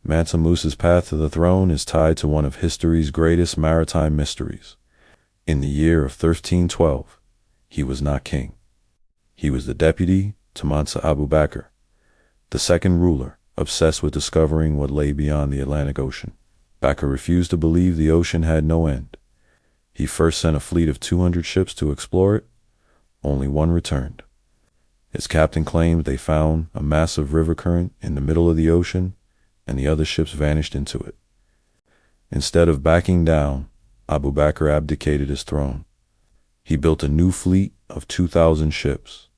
Mansa Musa's path to the throne is tied to one of history's greatest maritime mysteries. In the year of 1312, he was not king. He was the deputy to Mansa Abu Bakr, the second ruler, obsessed with discovering what lay beyond the Atlantic Ocean. Bakr refused to believe the ocean had no end. He first sent a fleet of 200 ships to explore it. Only one returned. Its captain claimed they found a massive river current in the middle of the ocean, and the other ships vanished into it. Instead of backing down, Abu Bakr abdicated his throne. He built a new fleet of 2,000 ships,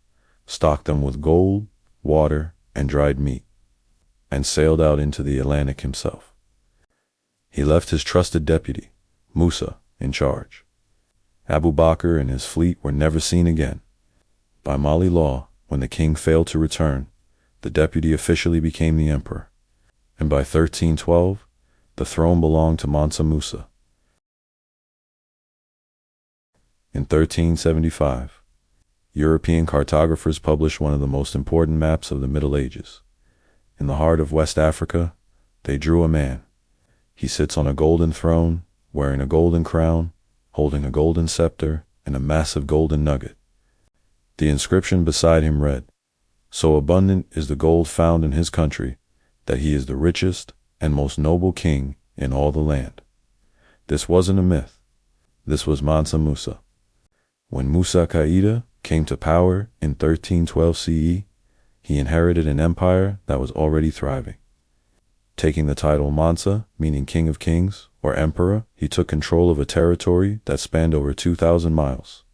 stocked them with gold, water, and dried meat, and sailed out into the Atlantic himself. He left his trusted deputy, Musa, in charge. Abu Bakr and his fleet were never seen again. By Mali law, when the king failed to return, the deputy officially became the emperor, and by 1312, the throne belonged to Mansa Musa. In 1375, European cartographers published one of the most important maps of the Middle Ages. In the heart of West Africa, they drew a man. He sits on a golden throne, wearing a golden crown, holding a golden scepter and a massive golden nugget. The inscription beside him read, "So abundant is the gold found in his country that he is the richest and most noble king in all the land." This wasn't a myth. This was Mansa Musa. When Musa Qaida came to power in 1312 CE, he inherited an empire that was already thriving. Taking the title Mansa, meaning King of Kings, or Emperor, he took control of a territory that spanned over 2,000 miles,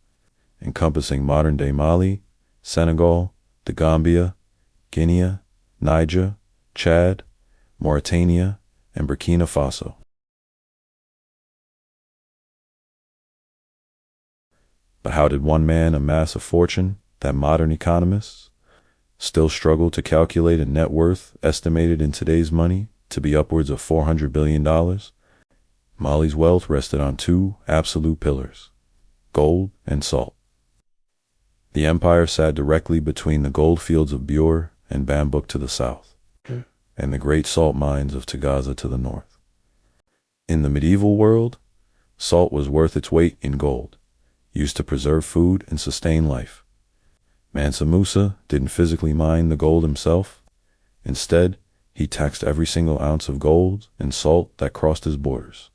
encompassing modern-day Mali, Senegal, the Gambia, Guinea, Niger, Chad, Mauritania, and Burkina Faso. But how did one man amass a fortune that modern economists still struggle to calculate a net worth estimated in today's money to be upwards of $400 billion? Mali's wealth rested on two absolute pillars, gold and salt. The empire sat directly between the gold fields of Bure and Bambouk to the south, and the great salt mines of Tagaza to the north. In the medieval world, salt was worth its weight in gold, used to preserve food and sustain life. Mansa Musa didn't physically mine the gold himself. Instead, he taxed every single ounce of gold and salt that crossed his borders.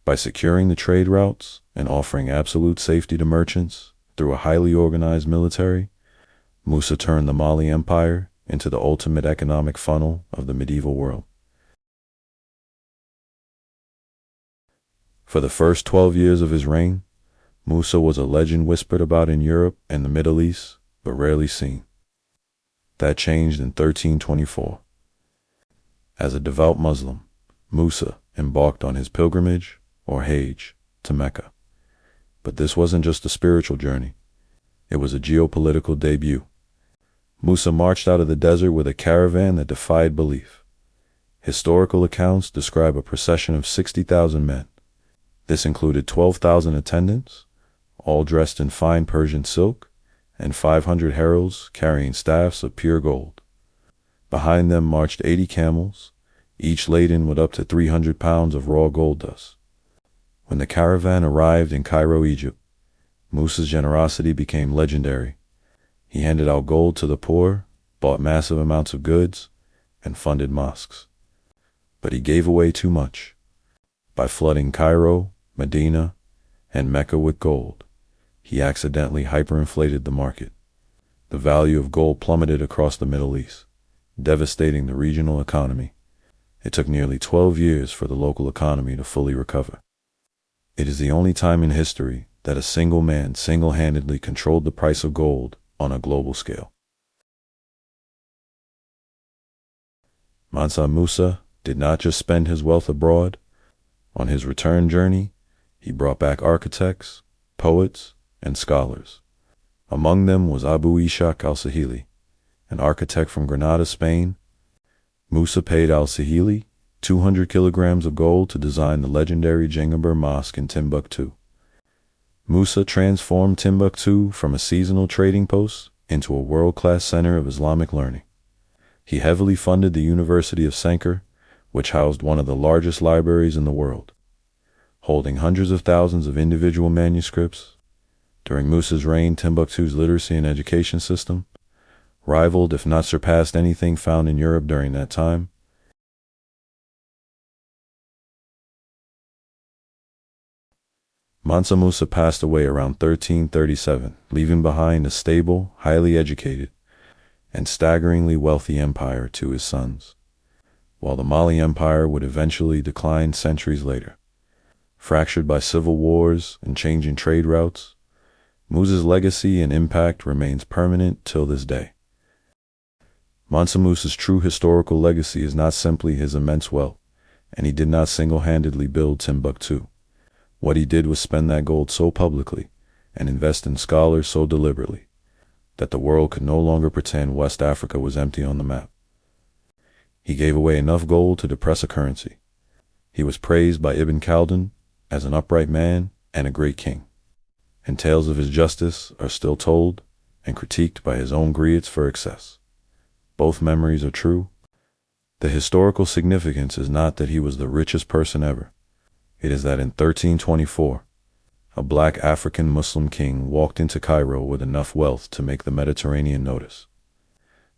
By securing the trade routes and offering absolute safety to merchants through a highly organized military, Musa turned the Mali Empire into the ultimate economic funnel of the medieval world. For the first 12 years of his reign, Musa was a legend whispered about in Europe and the Middle East, but rarely seen. That changed in 1324. As a devout Muslim, Musa embarked on his pilgrimage, or hajj, to Mecca. But this wasn't just a spiritual journey. It was a geopolitical debut. Musa marched out of the desert with a caravan that defied belief. Historical accounts describe a procession of 60,000 men. This included 12,000 attendants, all dressed in fine Persian silk, and 500 heralds carrying staffs of pure gold. Behind them marched 80 camels, each laden with up to 300 pounds of raw gold dust. When the caravan arrived in Cairo, Egypt, Musa's generosity became legendary. He handed out gold to the poor, bought massive amounts of goods, and funded mosques. But he gave away too much. By flooding Cairo, Medina, and Mecca with gold, he accidentally hyperinflated the market. The value of gold plummeted across the Middle East, devastating the regional economy. It took nearly 12 years for the local economy to fully recover. It is the only time in history that a single man single-handedly controlled the price of gold on a global scale. Mansa Musa did not just spend his wealth abroad. On his return journey, he brought back architects, poets, and scholars. Among them was Abu Ishaq al-Sahili, an architect from Granada, Spain. Musa paid al-Sahili 200 kilograms of gold to design the legendary Djingueber Mosque in Timbuktu. Musa transformed Timbuktu from a seasonal trading post into a world-class center of Islamic learning. He heavily funded the University of Sankore, which housed one of the largest libraries in the world, holding hundreds of thousands of individual manuscripts. During Musa's reign, Timbuktu's literacy and education system rivaled, if not surpassed, anything found in Europe during that time. Mansa Musa passed away around 1337, leaving behind a stable, highly educated, and staggeringly wealthy empire to his sons, while the Mali Empire would eventually decline centuries later. Fractured by civil wars and changing trade routes, Musa's legacy and impact remains permanent till this day. Mansa Musa's true historical legacy is not simply his immense wealth, and he did not single-handedly build Timbuktu. What he did was spend that gold so publicly and invest in scholars so deliberately that the world could no longer pretend West Africa was empty on the map. He gave away enough gold to depress a currency. He was praised by Ibn Khaldun as an upright man and a great king, and tales of his justice are still told and critiqued by his own griots for excess. Both memories are true. The historical significance is not that he was the richest person ever. It is that in 1324, a black African Muslim king walked into Cairo with enough wealth to make the Mediterranean notice,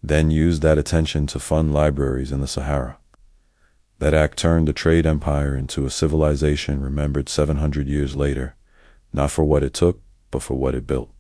then used that attention to fund libraries in the Sahara. That act turned a trade empire into a civilization remembered 700 years later, not for what it took, but for what it built.